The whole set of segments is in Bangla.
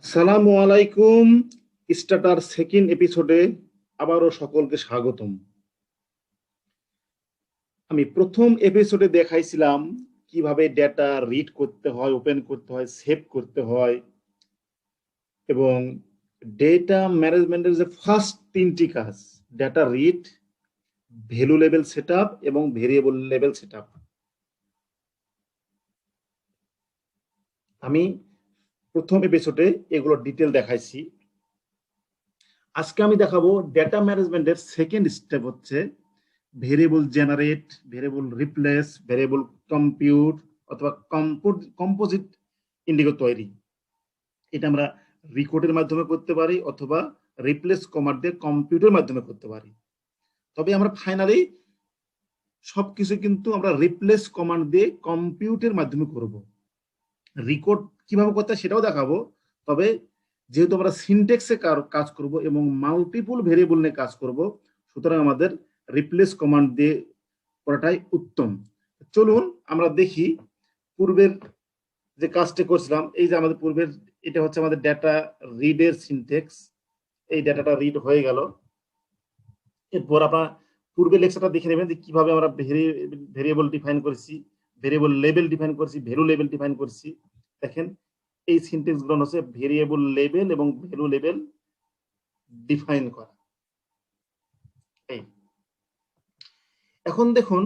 আসসালামু আলাইকুম। স্টার্টার সেকেন্ড এপিসোডে আবারও সকলকে স্বাগতম। আমি প্রথম এপিসোডে দেখাইছিলাম কিভাবে ডেটা রিড করতে হয়, ওপেন করতে হয়, সেভ করতে হয় এবং ডেটা ম্যানেজমেন্টের যে ফার্স্ট তিনটি কাজ, data read, value level setup এবং ভেরিয়েবল লেভেল সেটআপ। আমি প্রথম এপিসোডে এগুলো ডিটেল দেখাইছি। আজকে আমি দেখাবো ডেটা ম্যানেজমেন্টের সেকেন্ড স্টেপ হচ্ছে variable generate, variable replace, variable compute অথবা কম্পোজিট ইন্ডিগো তৈরি। এটা আমরা রিকোডের মাধ্যমে করতে পারি অথবা রিপ্লেস কমান্ড দিয়ে কম্পিউটের মাধ্যমে করতে পারি। তবে আমরা ফাইনালি সবকিছু কিন্তু আমরা রিপ্লেস কমান্ড দিয়ে কম্পিউটের মাধ্যমে করব। রিকোড কিভাবে করতে হয় সেটাও দেখাবো। তবে যেহেতু আমরা সিনট্যাক্সে কাজ করব এবং মাল্টিপল ভেরিয়েবল নিয়ে কাজ করব, সুতরাং আমাদের রিপ্লেস কমান্ড দিয়ে করাটাই উত্তম। চলুন আমরা দেখি পূর্বের যে কাজটা করছিলাম। এই যে আমাদের পূর্বের এটা হচ্ছে আমাদের ডেটা রিডের সিনট্যাক্স। এই ডেটাটা রিড হয়ে গেল। এরপর আপনার পূর্বের লেকচারটা দেখে নেবেন যে কিভাবে আমরা ভেরিয়েবল ডিফাইন করেছি, ভেরিয়েবল লেভেল ডিফাইন করেছি, ভ্যালু লেভেল ডিফাইন করেছি। দেখেন এই সিনট্যাক্স গুলো হচ্ছে ভেরিয়েবল লেভেল এবং ভ্যালু লেভেল ডিফাইন করা। এই এখন দেখুন,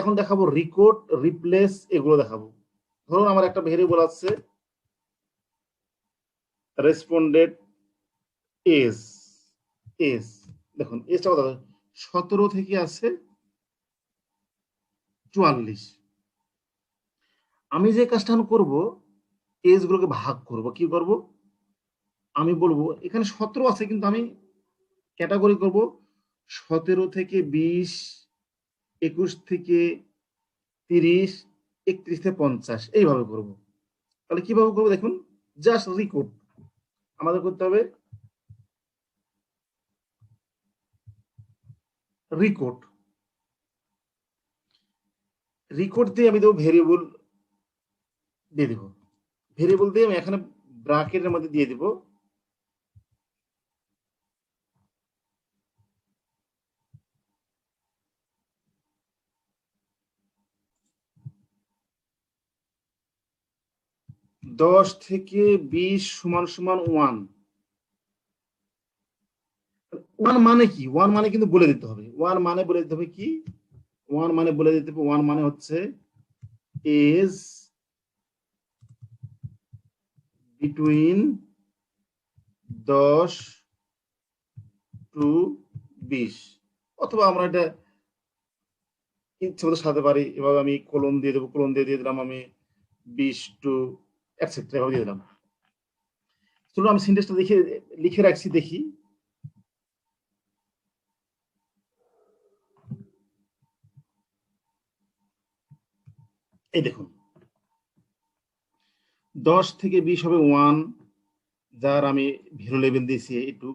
এখন দেখাবো রিকোড, রিপ্লেস, এগুলো দেখাবো। ধরুন আমার একটা ভেরিয়েবল আছে রেসপন্ডেড এজ। এজ দেখুন এজটা কত, 17 থেকে আছে 44। আমি যে কাজটা করব, এজ গুলোকে ভাগ করব। কি করব, আমি বলবো এখানে 17 আছে কিন্তু আমি ক্যাটাগরি করব 17 থেকে 20, 21 থেকে 30, 31 থেকে 50, এইভাবে করব। তাহলে কিভাবে করবো দেখুন, জাস্ট রিকোড আমাদের করতে হবে। রিকোড রিকোড দিয়ে আমি দেবো ভেরিয়েবল দিয়ে দেবো। ভেরিয়েবল দিয়ে আমি এখানে ব্র্যাকেটের মধ্যে দিয়ে দিব 10 থেকে 20 সমান সমান 1। 1 মানে কি? 1 মানে কিন্তু বলে দিতে হবে। 1 মানে বলে দিতে হবে কি? 1 মানে বলে দিতে হবে, 1 মানে হচ্ছে এজ বিটুইন 10 টু 20, অথবা আমরা এটা ইচ্ছে মতো সাজাতে পারি। এভাবে আমি কোলন দিয়ে দেবো, কোলন দিয়ে দিলাম আমি 20 টু এটসেট্রা, এভাবে দিয়ে দিলাম। চলুন আমি সিনট্যাক্সটা লিখে রাখছি, দেখি। এই দেখুন 10 থেকে 20 হবে 1, যার আমি ভ্যালু লেভেল দিয়েছি একটু।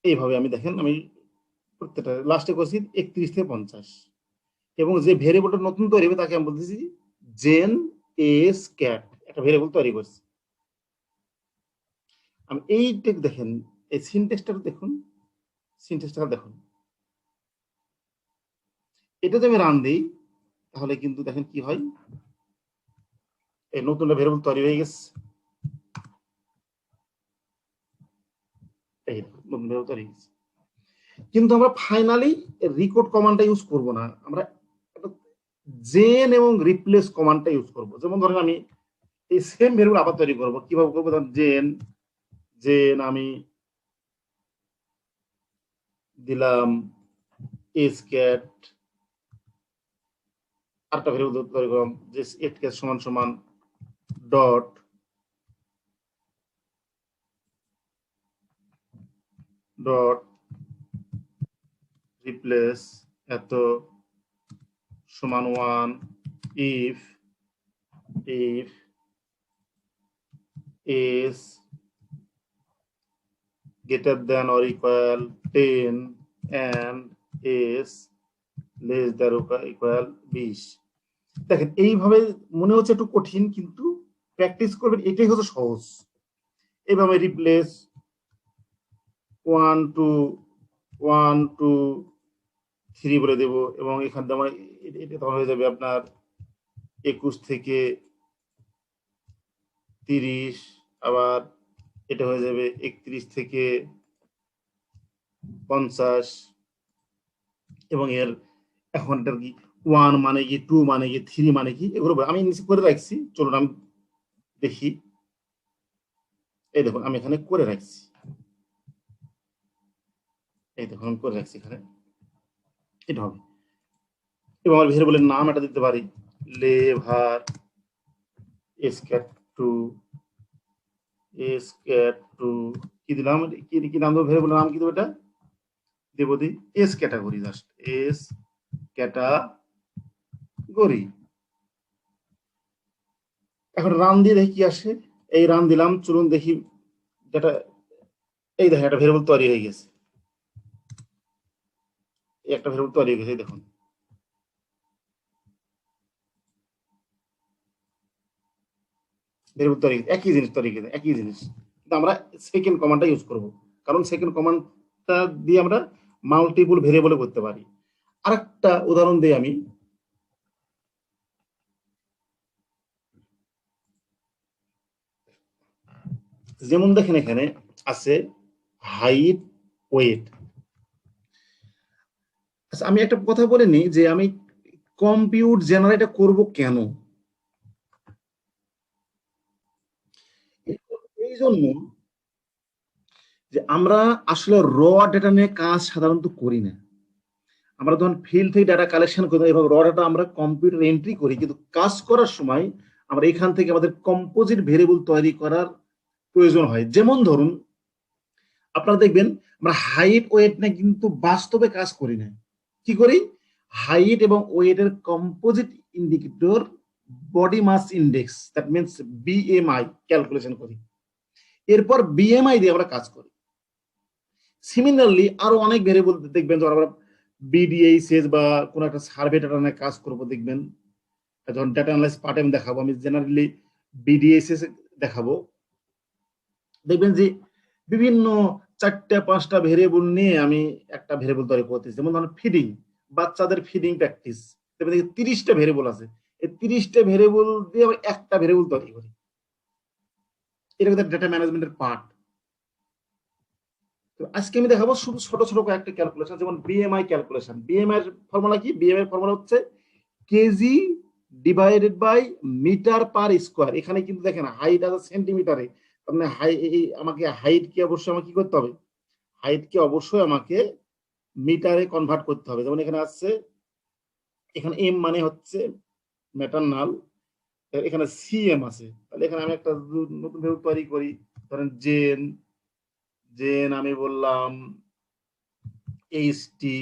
এইভাবে আমি দেখেন আমি প্রত্যেকটা লাস্টে করছি 31 থেকে 50, এবং যে ভেরিয়েবলটা নতুন তৈরি হবে তাকে আমি বলতেছি জেন এস ক্যাট, একটা ভেরিয়েবল তৈরি করছি আমি। এই দেখেন এই সিনট্যাক্সটা দেখুন, সিনট্যাক্সটা দেখুন। এটা যদি আমি রান দিই তাহলে কিন্তু দেখেন কি হয়, এই নতুন ভেরিয়েবল তৈরি হয়ে গেছে। এই নতুন ভেরিয়েবল তৈরি হয়ে গেছে। কিন্তু আমরা ফাইনালি রিকোড কমান্ডটা ইউজ করব না, আমরা জেন এবং রিপ্লেস কমান্ডটা ইউজ করব। যেমন ধরেন আমি এই সেম ভেরিয়েবল আবার তৈরি করব। কিভাবে করবো, ধরেন জেন জেন আমি দিলাম এজ ক্যাট, আরেকটা ভেরিয়েবল তৈরি করলাম যে এজ ক্যাট সমান সমান ডট ডট রিপ্লেস এত সমান 1 if is greater than or equal 10 and is less than or equal 20। দেখেন এইভাবে মনে হচ্ছে একটু কঠিন, কিন্তু প্র্যাকটিস করবেন, এটাই হচ্ছে সহজ। এভাবে রিপ্লেস 1 2 1 2 3 বলে দেব, এবং এখান থেকে আমার এটা তখন হয়ে যাবে আপনার 21 থেকে 30, আবার এটা হয়ে যাবে 31 থেকে 50, এবং এর এখন এটার কি 1 মানে কি, 2 মানে কি, 3 মানে কি, এগুলো আমি নিচে করে রাখছি। চলুন আমি দেখি। এই দেখুন আমি এখানে করে রাখছি, এই দেখুন আমি করে রাখছি এখানে, এটা হবে। এবং আমার ভেরিয়েবলের নাম এটা দিতে পারি, lever scatter scatter, কি দিলাম, কি নাম দেবো, ভেরিয়েবলের নাম কি দেবো, এটা দেবো the S category, just S category. এখন রান দিয়ে দেখি কি আসে। এই রান দিলাম, চলুন দেখি যেটা, এই দেখেন একটা ভেরিয়েবল তৈরি হয়ে গেছে, একটা ভেরিয়েবল তৈরি হয়ে গেছে, দেখুন ভেরিয়েবল তৈরি, একই জিনিস তৈরি গেছে, একই জিনিস, কিন্তু আমরা সেকেন্ড কমান্ডটা ইউজ করব, কারণ সেকেন্ড কমান্ডটা দিয়ে আমরা মাল্টিপল ভেরিয়েবল করতে পারি। আরেকটা উদাহরণ দিই আমি, যেমন দেখেন এখানে আছে হাইট ওয়েট। আচ্ছা আমি একটা কথা বলে নিই যে আমি কম্পিউট জেনারেট করব কেন। এই জন্য যে আমরা আসলে র ডেটা নিয়ে কাজ সাধারণত করি না। আমরা যখন ফিল্ড থেকে ডাটা কালেকশন করি এবং র ডাটা আমরা কম্পিউটার এন্ট্রি করি, কিন্তু কাজ করার সময় আমরা এখান থেকে আমাদের কম্পোজিট ভেরিয়েবল তৈরি করার প্রয়োজন হয়। যেমন ধরুন আপনারা দেখবেন আমরা হাইট ওয়েট নিয়ে কিন্তু বাস্তবে কাজ করি না। কি করি, হাইট এবং ওয়েটের composite indicator body mass index, that means BMI calculation করি, এরপর বিএমআই দিয়ে আমরা কাজ করি। সিমিলারলি আরো অনেক ভেরিয়েবল দেখবেন, যখন আমরা বিডিএইচএস বা কোন একটা সার্ভে ডাটা নিয়ে কাজ করবো, দেখবেন যখন ডাটা অ্যানালাইসিস পার্ট আমি দেখাবো, আমি জেনারেলি বিডিএইচএস দেখাবো, দেখবেন যে বিভিন্ন 4-5টা ভেরিয়েবল নিয়ে আমি একটা ভেরিয়েবল তৈরি করতেছি। যেমন ধরুন ফিডিং, বাচ্চাদের ফিডিং প্র্যাকটিস, দেখবেন 30টা ভেরিয়েবল আছে, এই 30টা ভেরিয়েবল দিয়ে আমি একটা ভেরিয়েবল তৈরি করি। এটা কিন্তু ডেটা ম্যানেজমেন্টের পার্ট। তো আজকে আমি দেখাবো শুধু ছোট ছোট কয়েকটা ক্যালকুলেশন, যেমন বিএমআই ক্যালকুলেশন। বিএমআই এর ফর্মুলা কি, বিএমআই এর ফর্মুলা হচ্ছে KG divided by metre per square. এখানে কিন্তু দেখেন হাইট আছে সেন্টিমিটারে, মানে আমাকে হাইট কি অবশ্যই আমাকে কি করতে হবে, হাইট কে অবশ্যই আমাকে মিটারে কনভার্ট করতে হবে। যেমন এখানে আসছে, এখানে এম মানে হচ্ছে ম্যাটারনাল, এখানে সিএম আছে, তাহলে এখানে আমি একটা নতুন ভেরিয়েবল তৈরি করি, ধরেন জেন, জেন আমি বললাম এইচটি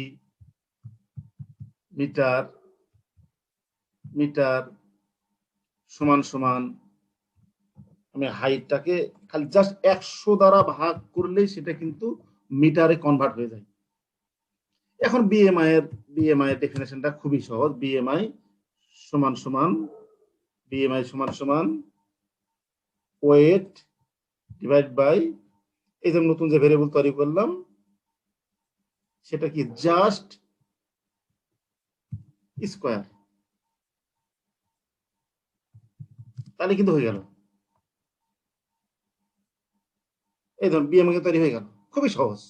মিটার, মিটার সমান সমান, আমি হাইটটাকে খালি জাস্ট 100 দ্বারা ভাগ করলেই সেটা কিন্তু মিটারে কনভার্ট হয়ে যায়। এখন বিএমআই এর ডেফিনেশনটা খুবই সহজ, বিএমআই সমান সমান, বিএমআই সমান সমান ওয়েট ডিভাইড বাই, এই যে নতুন যে ভেরিয়েবল তৈরি করলাম সেটা কি, জাস্ট স্কোয়ার, তাহলে কিন্তু হয়ে গেল। এই ধরুন বিএমআই তৈরি হয়ে গেল, খুবই সহজ।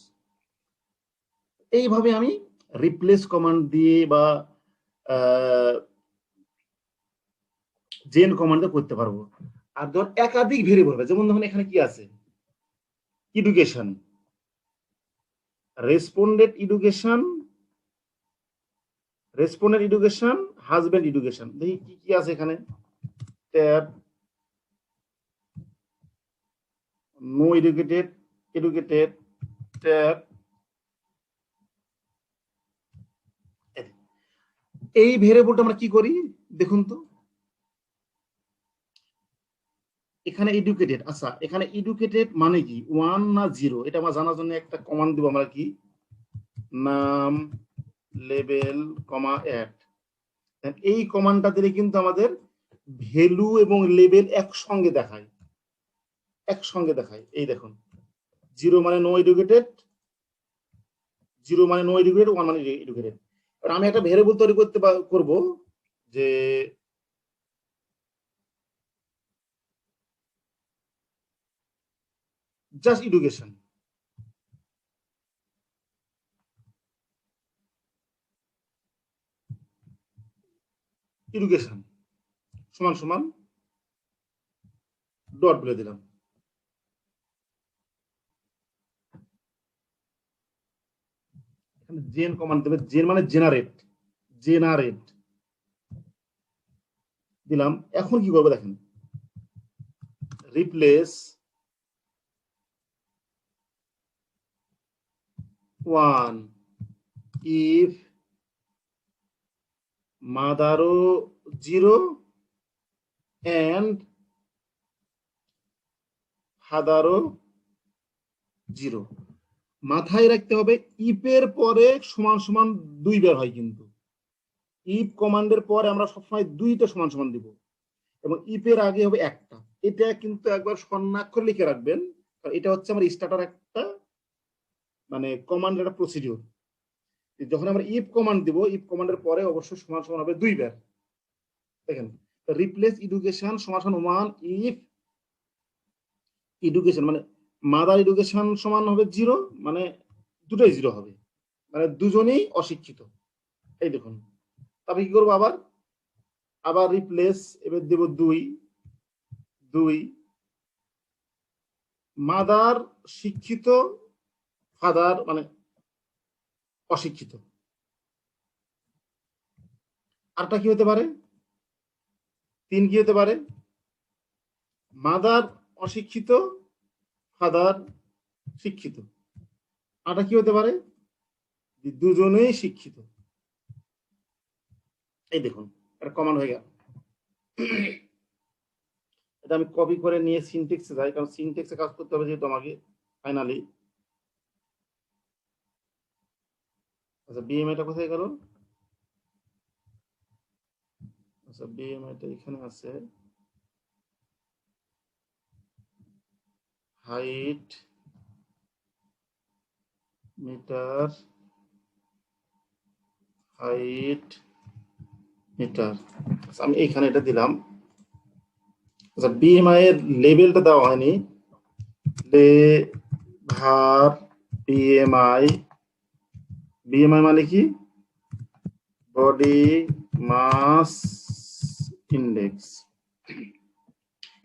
এইভাবে আমি রিপ্লেস কমান্ড দিয়ে বা জেন কমান্ড দিয়ে করতে পারবো। আর ধর একাধিক ভেরিয়েবল, যেমন ধরুন এখানে কি আছে, education, responded education, responded education, husband education, দেখি কি কি আছে এখানে, tab, no educated, educated, tab. এই ভেরিয়েবলটা আমরা কি করি দেখুন তো, এখানে এডুকেটেড, আচ্ছা এখানে এডুকেটেড মানে কি 1 না 0, এটা আমরা জানার জন্য একটা কমান্ড দিব আমরা, কি নাম লেভেল কমা অ্যাড। এই কমান্ডটা দিলে কিন্তু আমাদের ভ্যালু এবং লেবেল একসঙ্গে দেখায়, এই দেখুন 0 মানে নো এডুকেটেড, 0 মানে নো এডুকেটেড, 1 মানে এডুকেটেড। আমি একটা ভেরিয়েবল তৈরি করব যে জাস্ট এডুকেশন, সমান সমান ডট বলে দিলাম। এখানে জেন কমান্ড দেবে, জেন মানে জেনারেট দিলাম। এখন কি করবো দেখেন, replace 1 if mother 0 and father 0। মাথায় রাখতে হবে ইফের পরে সমান সমান 2 বার হয়, কিন্তু ইফ কমান্ডের পরে আমরা সবসময় 2টা সমান সমান দিব এবং ইফের আগে হবে একটা। এটা কিন্তু একবার স্বর্ণাক্ষর লিখে রাখবেন, কারণ এটা হচ্ছে আমার স্টার্টার একটা মানে কমান্ড, একটা প্রসিডিউর। যখন আমরা ইফ কমান্ড দিব, ইফ কমান্ডের পরে অবশ্যই সমান সমান হবে 2 বার। দেখেন রিপ্লেস এডুকেশন সমান সমান 1 ইফ এডুকেশন মানে মাদার এডুকেশন সমান হবে 0, মানে দুটোই 0 হবে, মানে দুজনেই অশিক্ষিত। এই দেখুন, তবে কি করবো, আবার রিপ্লেস, এবার দেব 2 মাদার শিক্ষিত, ফাদার মানে অশিক্ষিত। আরটা কি হতে পারে, 3 কি হতে পারে, মাদার অশিক্ষিত, ফাদার শিক্ষিত। আরটা কি হতে পারে, দুজনেই শিক্ষিত। এই দেখুন এটা কমন হয়ে গেল। এটা আমি কপি করে নিয়ে সিনটেক্সে যাই, কারণ সিনটেক্সে কাজ করতে হবে যেহেতু আমাকে ফাইনালি। আচ্ছা বিএমআইটা কোথায় গেল, আচ্ছা বিএমআইটা এখানে আছে, হাইট মিটার, আমি এইখানে এটা দিলাম। আচ্ছা বিএমআই এর লেভেলটা দেওয়া হয়নি, লেভার বিএমআই মানে কি, বডি মাস ইন্ডেক্স।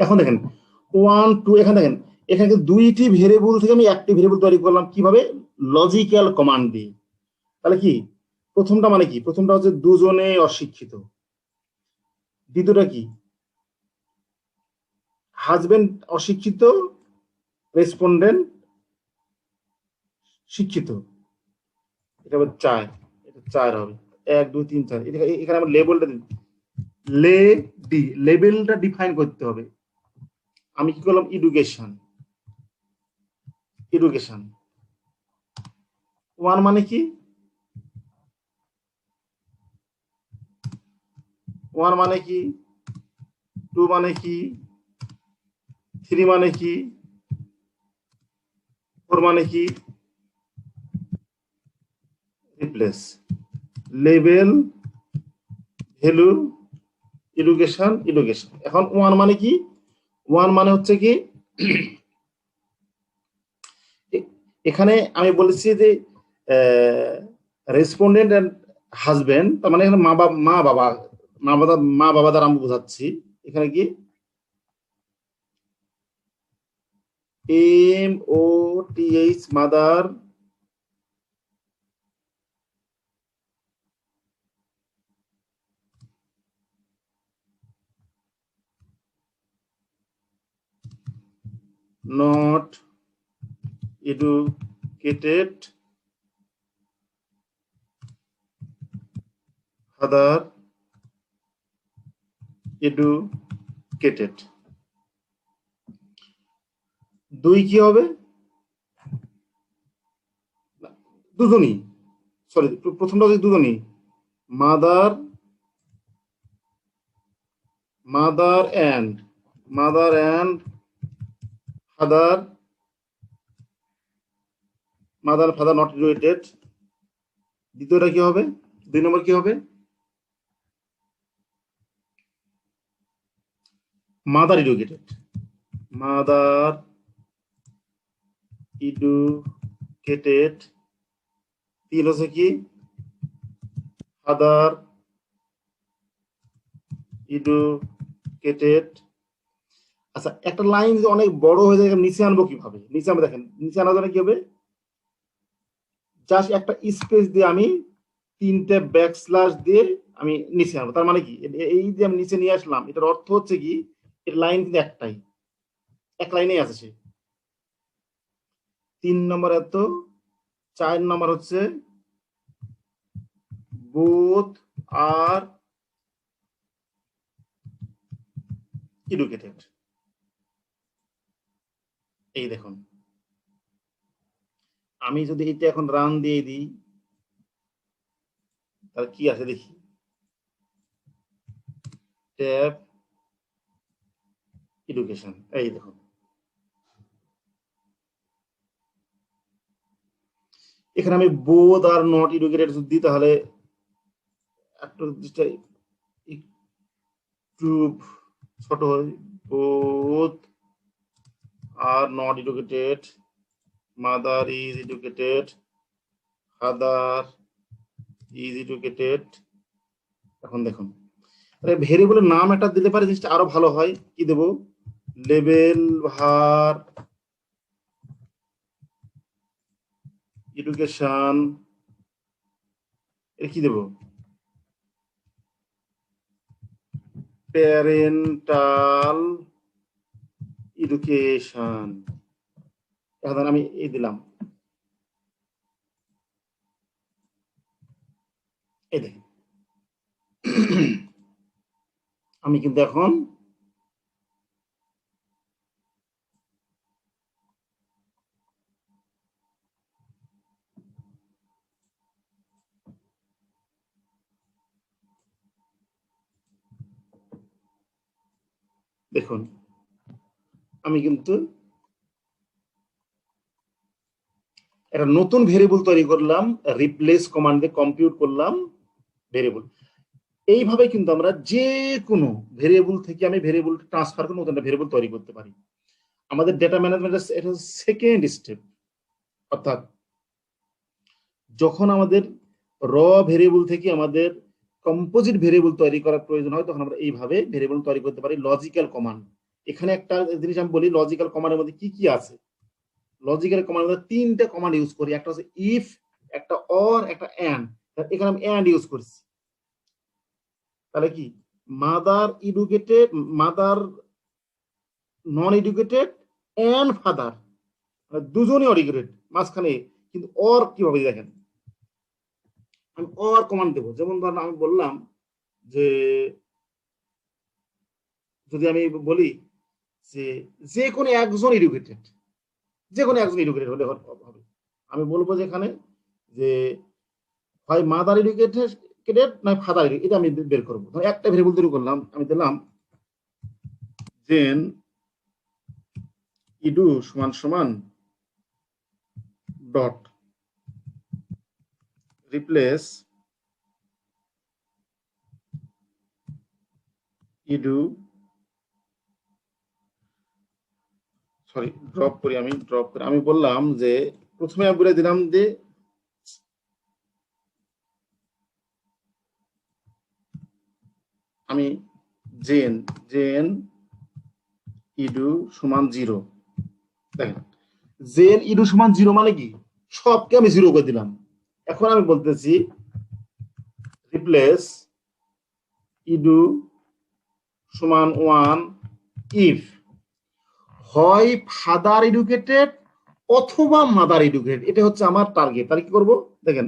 এখন দেখেন 1 2, এখানে দেখেন এখানে 2টি ভেরিয়েবল থেকে আমি একটি ভেরিয়েবল তৈরি করলাম, কিভাবে, লজিক্যাল কমান্ড দিয়ে। তাহলে কি প্রথমটা মানে কি, প্রথমটা হচ্ছে দুজনে অশিক্ষিত, দ্বিতীয়টা কি, হাজবেন্ড অশিক্ষিত, রেসপন্ডেন্ট শিক্ষিত। এটা হবে 4, এটা 4 হবে, 1 2 3 4। এখানে আমরা লেবেলটা লেবেলটা ডিফাইন করতে হবে। আমি কি করলাম, এডুকেশন 1 মানে কি, 1 মানে কি, 2 মানে কি, 3 মানে কি, 4 মানে কি, রিপ্লেস লেভেল ভ্যালু এডুকেশন। এখন 1 মানে কি, 1 মানে হচ্ছে কি, এখানে আমি বলেছি যে রেসপন্ডেন্ট এন্ড হাজবেন্ড, তার মানে এখানে মা বাবা দ্বারা আমি বোঝাচ্ছি। এখানে কি MOTH mother, not educated, father educated। 2 কি হবে, দুজনই, সরি প্রথমটা হচ্ছে দুজনই, mother mother and father not related. দ্বিতীয়টা কি হবে? 2 নম্বর কি হবে? Mother educated. 3 হচ্ছে কি? Father educated. আচ্ছা, একটা লাইন যদি অনেক বড় হয়ে যায় নিচে আনবো কিভাবে? নিচে আমরা দেখেন, নিচে আনার জন্য কি হবে? জাস্ট একটা স্পেস দিয়ে আমি 3টে ব্যাকস্ল্যাশ দিয়ে আমি নিচে আনবো। তার মানে কি, এই যে আমি নিচে নিয়ে আসলাম, এটার অর্থ হচ্ছে কি, এর লাইন কিন্তু একটাই, এক লাইনেই আছে সে। 3 নম্বর এত, 4 নম্বর হচ্ছে both are educated। এই দেখুন, আমি যদি এটা এখন রান দিয়ে দিই তাহলে কি আছে দেখি। ট্যাব এডুকেশন, এই দেখুন, এখানে আমি বোথ আর নট এডুকেটেড যদি দিই তাহলে একটু ছোট হয়। Both are not educated, mother is educated, father is educated. এখন দেখুন, ভেরিয়েবলের নাম একটা দিতে পারে, জিনিসটা আরো ভালো হয়। কি দেব? লেভেল ভার এডুকেশন, এর কি দেব? Parental education. এখন আমি এই দিলাম, এই দেখেন আমি কিন্তু এখন দেখুন, আমি কিন্তু একটা নতুন ভেরিয়েবল তৈরি করলাম, রিপ্লেস কমান্ড দিয়ে কম্পিউট করলাম ভেরিয়েবল। এইভাবে কিন্তু আমরা যে কোনো ভেরিয়েবল থেকে আমি ভেরিয়েবল ট্রান্সফার করে নতুন একটা ভেরিয়েবল তৈরি করতে পারি। আমাদের ডেটা ম্যানেজমেন্টের এটা সেকেন্ড স্টেপ। অর্থাৎ যখন আমাদের র ভেরিয়েবল থেকে আমাদের কম্পোজিট ভেরিয়েবল তৈরি করার প্রয়োজন হয়, তখন আমরা এইভাবে ভেরিয়েবল তৈরি করতে পারি লজিক্যাল কমান্ড। এখানে একটা জিনিস আমি বলি, লজিক্যাল কমান্ডের মধ্যে কি কি আছে। লজিক্যাল কমান্ডের মধ্যে 3টে কমান্ড ইউজ করি, একটা হচ্ছে ইফ, একটা অর, একটা এন্ড। এখানে আমি এন্ড ইউজ করছি। তাহলে কি, mother educated, mother non educated and father, দুজনই এডুকেটেড মাঝখানে। কিন্তু অর কিভাবে দেখেন, আমি অর কমান্ড দেবো। যেমন ধরেন আমি বললাম যে, যদি আমি বলি যে যে কোনো একজন এডুকেটেড, যে কোনো একজন এডুকেটেড হলে হবে। আমি বলবো যে এখানে যে হয় মাদার এডুকেটেড না ফাদার এডুকেটেড, এটা আমি বের করবো। একটা ভেরিয়েবল তৈরি করলাম, আমি দিলাম জেন ইডু সমান সমান dot replace edu, sorry drop করি, আমি বললাম যে প্রথমে আমি বলে দিলাম যে আমি জেন ইডু সমান 0। দেখেন, জেন ইডু সমান 0 মানে কি, সবকে আমি 0 করে দিলাম। এখন আমি বলতেছি রিপ্লেস ইডু সমান 1 ইফ হয় ফাদার এডুকেটেড অথবা মাদার এডুকেটেড। এটা হচ্ছে আমার টার্গেট। তাহলে কি করবো দেখেন,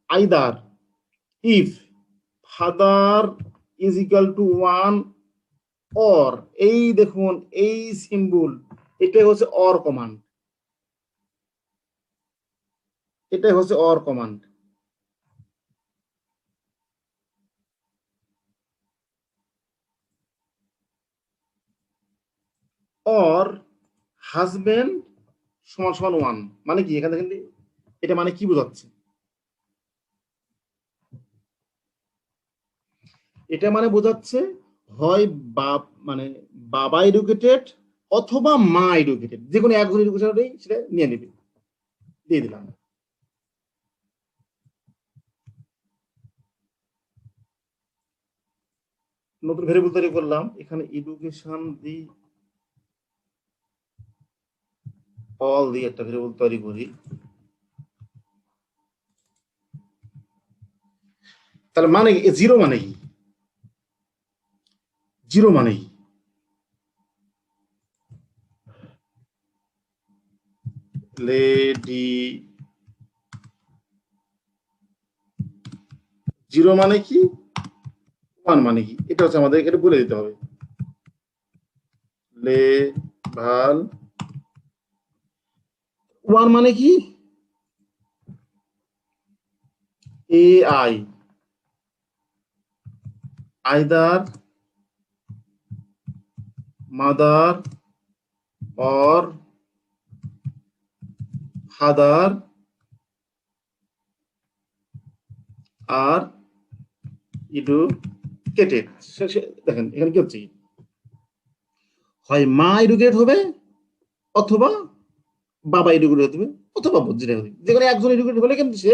either if father is equal to 1 or, এই দেখুন এই সিম্বল, এটাই হচ্ছে অর কমান্ড, এটাই হচ্ছে অর কমান্ড। অর হাজবেন্ড সমান সমান 1 মানে কি এখানে দেখেন এটা মানে কি বোঝাচ্ছে এটা মানে বোঝাচ্ছে হয় বাপ মানে বাবা এডুকেটেড অথবা মা এডুকেটেড যে কোনো একজন এডুকেশন সেটা নিয়ে নেবে দিয়ে দিলাম নতুন ভেরিয়েবল তৈরি করলাম এখানে এডুকেশন দি অল দিয়ে একটা ভেরিয়েবল তৈরি করি তাহলে মানে জিরো মানে কি জিরো মানে কি লেডি জিরো মানে কি 1 মানে কি এটা হচ্ছে আমাদের এটা বলে দিতে হবে লেভাল 1 মানে কি AI either mother or father are educated দেখেন এখানে কি হচ্ছে হয় মা এডুকেটেড হবে অথবা বাবা এডুকেটেড হবে অথবা যেটা হবে যে কোনো একজন এডুকেটেড হলে কিন্তু সে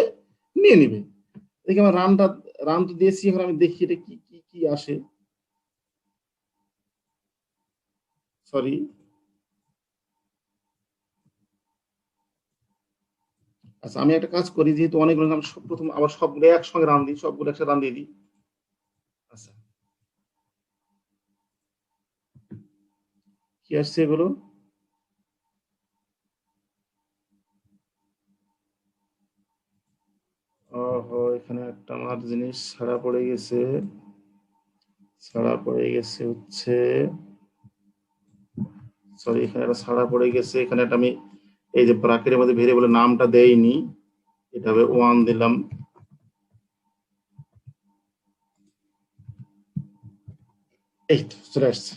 নিয়ে নিবে দেখি আমার রান তো দিয়েছি এখন আমি দেখি এটা কি কি কি আসে সরি আচ্ছা আমি একটা কাজ করি যেহেতু অনেকগুলো নাম প্রথম আবার সবগুলো একসঙ্গে রান দিই সবগুলো একসাথে রান দিয়ে দিই আচ্ছা কি আসছে এগুলো ওহো এখানে একটা আমার জিনিস ছাড়া পড়ে গেছে হচ্ছে সরি এখানে একটা ছাড়া পড়ে গেছে এখানে একটা আমি এই যে ব্র্যাকেটের মধ্যে ভেরিয়েবলের নামটা দেইনি এটা হবে 1 দিলাম এই তো চলে আসছে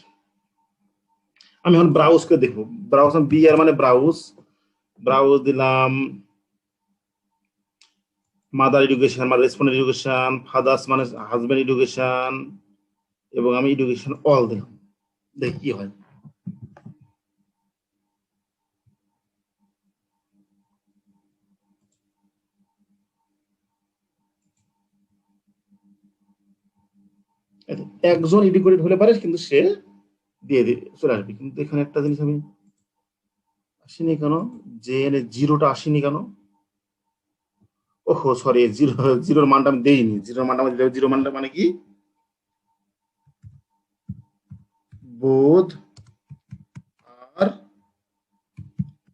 আমি এখন ব্রাউজ করে দেখবো ব্রাউজ বি আর মানে ব্রাউজ দিলাম মাদার এডুকেশন মানে রেসপন্ডেন্ট এডুকেশন ফাদার্স মানে হাজবেন্ড এডুকেশন এবং আমি এডুকেশন অল দিলাম দেখি কি হয় একজন এডুকেটেড হলে পারে কিন্তু সে দিয়ে চলে আসবে কিন্তু এখানে একটা জিনিস আমি আসেনি কেন যে জিরোটা আসেনি কেন ওহো সরি জিরোর মানটা আমি দেইনি জিরোর মানটা আমি জিরো মানটা মানে কি বোধ আর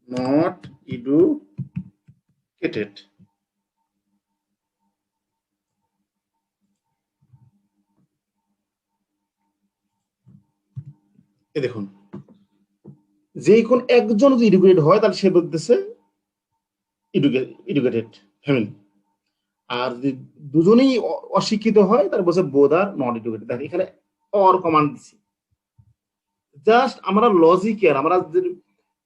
নট এডুকেটেড এ দেখুন যে কোন একজন যদি এডুকেটেড হয় তাহলে সে বলতেছে এডুকেটেড ফ্যামিলি আর যদি দুজনেই অশিক্ষিত হয় তাহলে বলছে বোধ আর নট এডুকেটেড দেখ এখানে অর কমান্ড দিছি জাস্ট আমরা লজিকের আমরা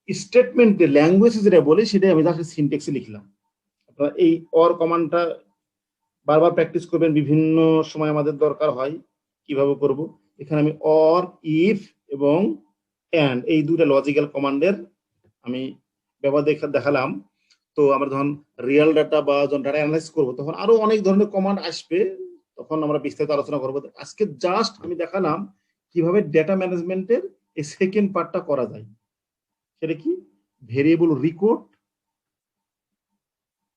স্টেটমেন্টে ল্যাঙ্গুয়েজ যেটা বলি সেটাই আমি জাস্ট সিনট্যাক্সে লিখলাম আপনারা এই অর কমান্ডটা বারবার প্র্যাকটিস করবেন বিভিন্ন সময় আমাদের দরকার হয় কিভাবে করব এখানে আমি অর ইফ এবং এন্ড এই দুটো লজিক্যাল কমান্ডের আমি ব্যবহার দেখালাম তো আমরা যখন রিয়েল ডাটা বা যখন ডাটা অ্যানালাইজ করবো তখন আরো অনেক ধরনের কমান্ড আসবে তখন আমরা বিস্তারিত আলোচনা করবো আজকে জাস্ট আমি দেখালাম কিভাবে ডেটা ম্যানেজমেন্টের এই সেকেন্ড পার্টটা করা যায় সেটা কি ভেরিয়েবল রেকর্ড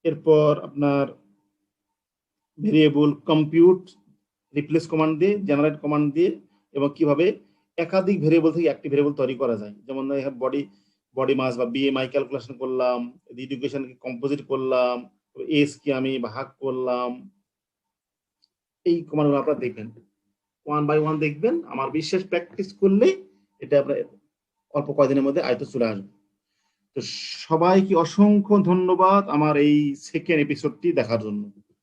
এরপর আপনার ভেরিয়েবল কম্পিউট রিপ্লেস কমান্ড দিয়ে জেনারেট কমান্ড দিয়ে এবং কিভাবে একাধিক ভেরিয়েবল থেকে একটি ভেরিয়েবল তৈরি করা যায় যেমন বডি মাস বা বিএমআই ক্যালকুলেশন করলাম এডুকেশনকে কম্পোজিট করলাম এজ কি আমি ভাগ করলাম এই কমান্ডগুলো আপনারা দেখবেন 1 বাই 1 দেখবেন আমার বিশেষ প্র্যাকটিস করলে এটা আপনার অল্প কয়েকদিনের মধ্যে আয়ত্ত চলে আসবে তো সবাইকে অসংখ্য ধন্যবাদ আমার এই সেকেন্ড এপিসোডটি দেখার জন্য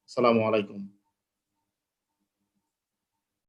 আসসালামু আলাইকুম